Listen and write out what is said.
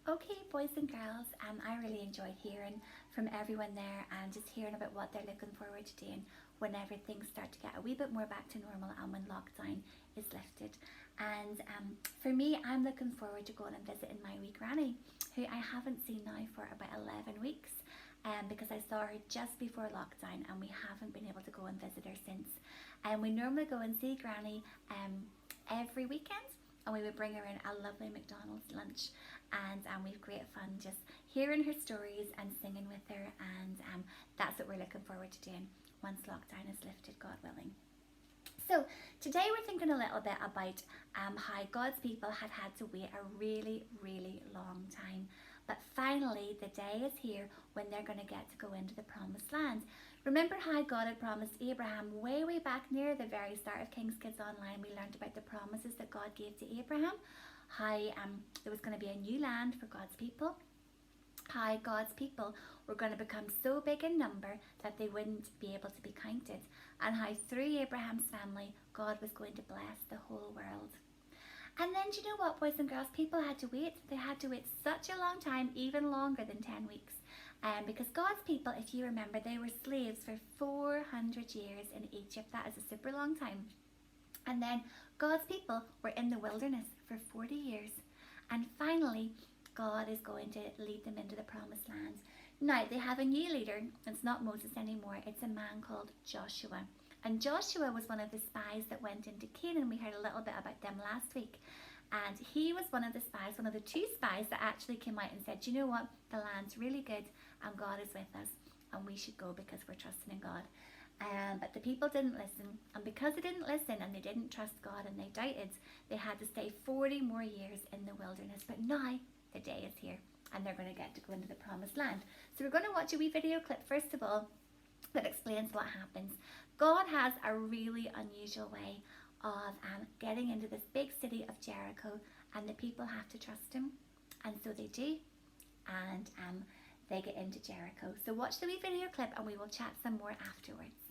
Okay, boys and girls, I really enjoyed hearing from everyone there and just hearing about what they're looking forward to doing whenever things start to get a wee bit more back to normal and when lockdown is lifted. And for me, I'm looking forward to going and visiting my wee granny, who I haven't seen now for about 11 weeks. Because I saw her just before lockdown and we haven't been able to go and visit her since. And we normally go and see Granny every weekend, and we would bring her in a lovely McDonald's lunch, and we've great fun just hearing her stories and singing with her, and that's what we're looking forward to doing once lockdown is lifted, God willing. So today we're thinking a little bit about how God's people had to wait a really, really long time. But finally the day is here when they're going to get to go into the promised land. Remember how God had promised Abraham way, way back near the very start of King's Kids Online. We learned about the promises that God gave to Abraham, how there was going to be a new land for God's people, how God's people were going to become so big in number that they wouldn't be able to be counted, and how through Abraham's family God was going to bless the whole world. And then do you know what, boys and girls, people had to wait. They had to wait such a long time, even longer than 10 weeks. Because God's people, if you remember, they were slaves for 400 years in Egypt. That is a super long time. And then God's people were in the wilderness for 40 years. And finally, God is going to lead them into the promised land. Now, they have a new leader. It's not Moses anymore. It's a man called Joshua. And Joshua was one of the spies that went into Canaan. We heard a little bit about them last week. And he was one of the spies, one of the two spies that actually came out and said, you know what, the land's really good and God is with us and we should go because we're trusting in God. But the people didn't listen, and because they didn't listen and they didn't trust God and they doubted, they had to stay 40 more years in the wilderness. But now the day is here and they're going to get to go into the promised land. So we're going to watch a wee video clip first of all that explains what happens. God has a really unusual way of getting into this big city of Jericho, and the people have to trust him, and so they do, and they get into Jericho. So watch the wee video clip and we will chat some more afterwards.